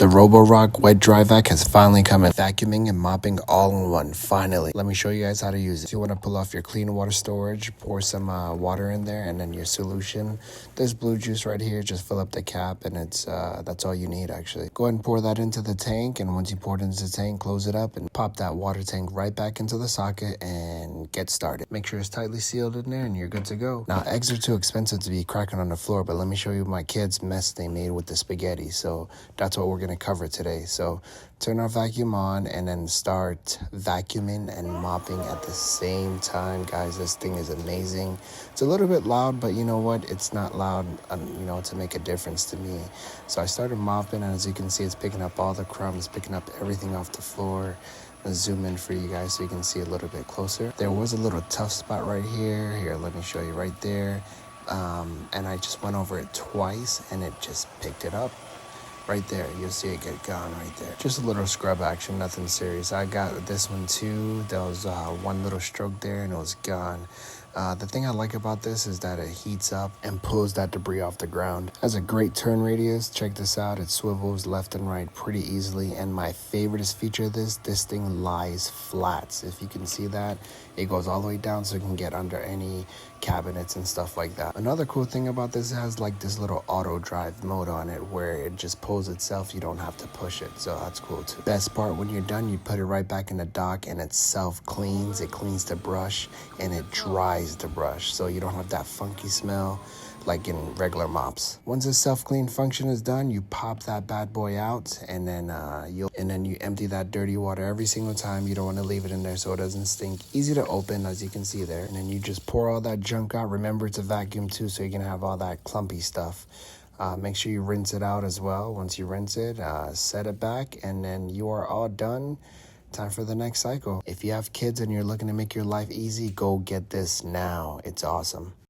The Roborock wet dry vac has finally come in. Vacuuming and mopping all in one, finally. Let me show you guys how to use it. So you want to pull off your clean water storage, pour some water in there, and then your solution. There's blue juice right here. Just fill up the cap, and it's that's all you need, actually. Go ahead and pour that into the tank, and once you pour it into the tank, close it up, and pop that water tank right back into the socket, and get started. Make sure it's tightly sealed in there, and you're good to go. Now, eggs are too expensive to be cracking on the floor, but let me show you my kids' mess they made with the spaghetti. So that's what we're going to cover today. So turn our vacuum on and then start vacuuming and mopping at the same time. Guys, this thing is amazing. It's a little bit loud, but you know what? It's not loud, to make a difference to me. So I started mopping, and as you can see, it's picking up all the crumbs, picking up everything off the floor. I'll zoom in for you guys so you can see a little bit closer. There was a little tough spot right here. Here, let me show you right there. And I just went over it twice, and it just picked it up. Right there, you'll see it get gone right there. Just a little scrub action, nothing serious. I got this one too. There was one little stroke there and it was gone. The thing I like about this is that it heats up and pulls that debris off the ground. It has a great turn radius. Check this out. It swivels left and right pretty easily. And my favorite feature of this thing lies flat. If you can see that, it goes all the way down so it can get under any cabinets and stuff like that. Another cool thing about this, it has like this little auto drive mode on it where it just pulls itself. You don't have to push it, so that's cool too. Best part, when you're done, you put it right back in the dock and it self cleans. It cleans the brush and it dries the brush, so you don't have that funky smell like in regular mops. Once the self-clean function is done, you pop that bad boy out, and then you empty that dirty water every single time. You don't want to leave it in there so it doesn't stink. Easy to open, as you can see there. And then you just pour all that junk out. Remember, it's a vacuum too, so you can have all that clumpy stuff. Make sure you rinse it out as well. Once you rinse it, set it back, and then you are all done. Time for the next cycle. If you have kids and you're looking to make your life easy, go get this now. It's awesome.